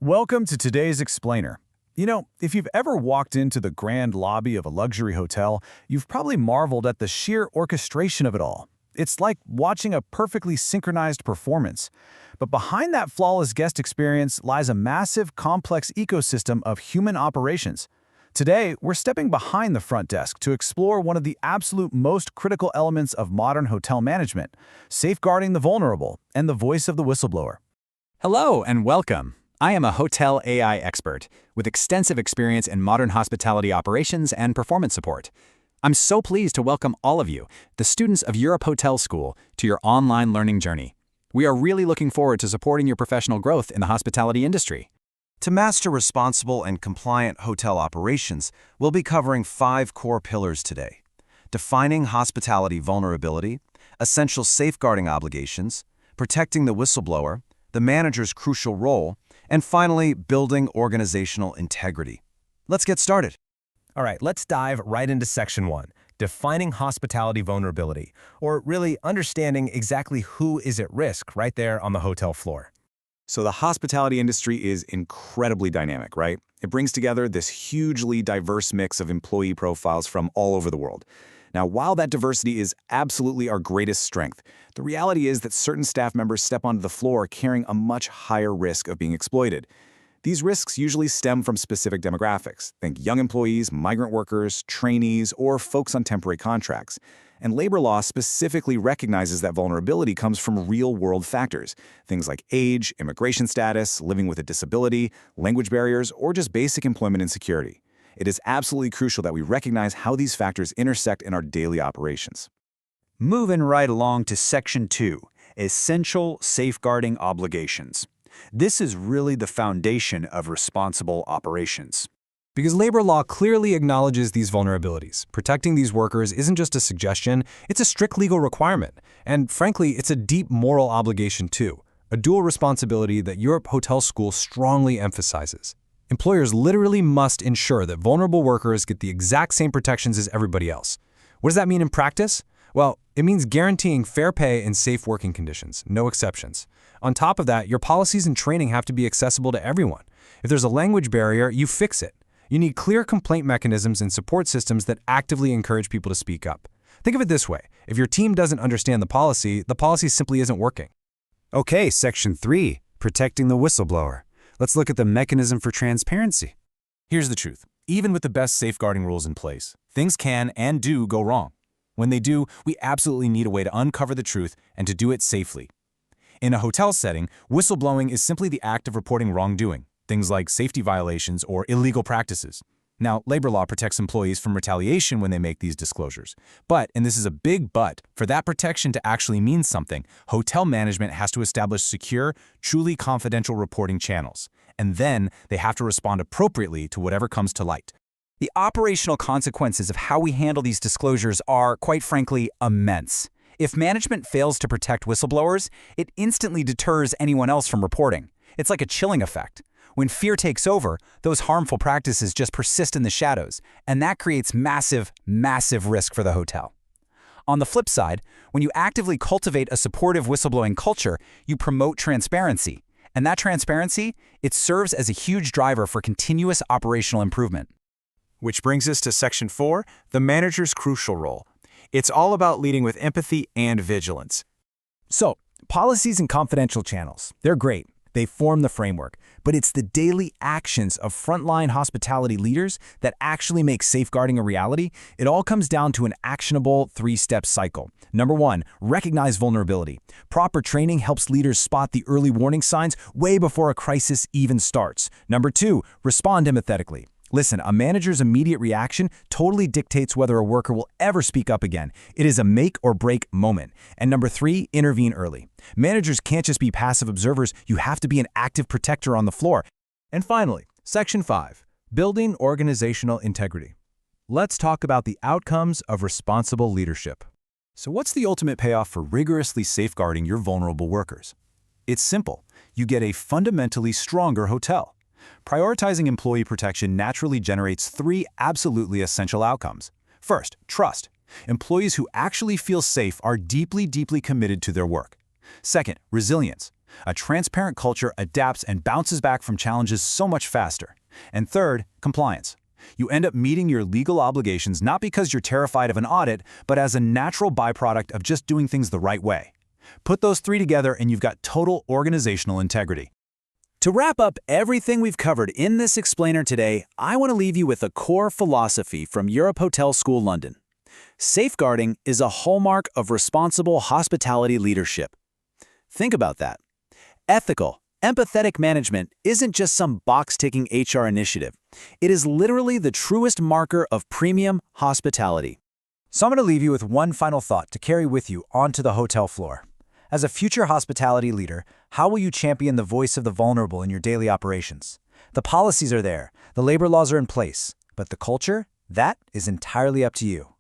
Welcome to today's Explainer. If you've ever walked into the grand lobby of a luxury hotel, you've probably marveled at the sheer orchestration of it all. It's like watching a perfectly synchronized performance. But behind that flawless guest experience lies a massive, complex ecosystem of human operations. Today, we're stepping behind the front desk to explore one of the absolute most critical elements of modern hotel management, safeguarding the vulnerable and the voice of the whistleblower. Hello and welcome. I am a hotel AI expert with extensive experience in modern hospitality operations and performance support. I'm so pleased to welcome all of you, the students of Europe Hotel School, to your online learning journey. We are really looking forward to supporting your professional growth in the hospitality industry. To master responsible and compliant hotel operations, we'll be covering 5 core pillars today: defining hospitality vulnerability, essential safeguarding obligations, protecting the whistleblower, the manager's crucial role, and finally, building organizational integrity. Let's get started. All right, let's dive right into Section 1, defining hospitality vulnerability, or really understanding exactly who is at risk right there on the hotel floor. So the hospitality industry is incredibly dynamic, right? It brings together this hugely diverse mix of employee profiles from all over the world. Now, while that diversity is absolutely our greatest strength, the reality is that certain staff members step onto the floor carrying a much higher risk of being exploited. These risks usually stem from specific demographics. Think young employees, migrant workers, trainees, or folks on temporary contracts. And labor law specifically recognizes that vulnerability comes from real-world factors, things like age, immigration status, living with a disability, language barriers, or just basic employment insecurity. It is absolutely crucial that we recognize how these factors intersect in our daily operations. Moving right along to Section 2, essential safeguarding obligations. This is really the foundation of responsible operations. Because labor law clearly acknowledges these vulnerabilities. Protecting these workers isn't just a suggestion, it's a strict legal requirement. And frankly, it's a deep moral obligation too, a dual responsibility that Europe Hotel School strongly emphasizes. Employers literally must ensure that vulnerable workers get the exact same protections as everybody else. What does that mean in practice? Well, it means guaranteeing fair pay and safe working conditions, no exceptions. On top of that, your policies and training have to be accessible to everyone. If there's a language barrier, you fix it. You need clear complaint mechanisms and support systems that actively encourage people to speak up. Think of it this way: if your team doesn't understand the policy simply isn't working. Okay, Section 3, protecting the whistleblower. Let's look at the mechanism for transparency. Here's the truth. Even with the best safeguarding rules in place, things can and do go wrong. When they do, we absolutely need a way to uncover the truth and to do it safely. In a hotel setting, whistleblowing is simply the act of reporting wrongdoing, things like safety violations or illegal practices. Now, labor law protects employees from retaliation when they make these disclosures. But, and this is a big but, for that protection to actually mean something, hotel management has to establish secure, truly confidential reporting channels. And then they have to respond appropriately to whatever comes to light. The operational consequences of how we handle these disclosures are, quite frankly, immense. If management fails to protect whistleblowers, it instantly deters anyone else from reporting. It's like a chilling effect. When fear takes over, those harmful practices just persist in the shadows, and that creates massive, massive risk for the hotel. On the flip side, when you actively cultivate a supportive whistleblowing culture, you promote transparency. And that transparency, it serves as a huge driver for continuous operational improvement. Which brings us to Section 4, the manager's crucial role. It's all about leading with empathy and vigilance. So, policies and confidential channels, they're great. They form the framework, but it's the daily actions of frontline hospitality leaders that actually make safeguarding a reality. It all comes down to an actionable 3-step cycle. Number 1, recognize vulnerability. Proper training helps leaders spot the early warning signs way before a crisis even starts. Number 2, respond empathetically. Listen, a manager's immediate reaction totally dictates whether a worker will ever speak up again. It is a make or break moment. And number 3, intervene early. Managers can't just be passive observers, you have to be an active protector on the floor. And finally, Section 5, building organizational integrity. Let's talk about the outcomes of responsible leadership. So what's the ultimate payoff for rigorously safeguarding your vulnerable workers? It's simple. You get a fundamentally stronger hotel. Prioritizing employee protection naturally generates 3 absolutely essential outcomes. First, trust. Employees who actually feel safe are deeply, deeply committed to their work. Second, resilience. A transparent culture adapts and bounces back from challenges so much faster. And third, compliance. You end up meeting your legal obligations not because you're terrified of an audit, but as a natural byproduct of just doing things the right way. Put those three together and you've got total organizational integrity. To wrap up everything we've covered in this explainer today, I want to leave you with a core philosophy from Europe Hotel School London. Safeguarding is a hallmark of responsible hospitality leadership. Think about that. Ethical, empathetic management isn't just some box-ticking HR initiative. It is literally the truest marker of premium hospitality. So I'm going to leave you with one final thought to carry with you onto the hotel floor. As a future hospitality leader, how will you champion the voice of the vulnerable in your daily operations? The policies are there, the labor laws are in place, but the culture, that is entirely up to you.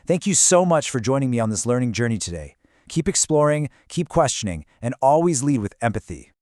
Thank you so much for joining me on this learning journey today. Keep exploring, keep questioning, and always lead with empathy.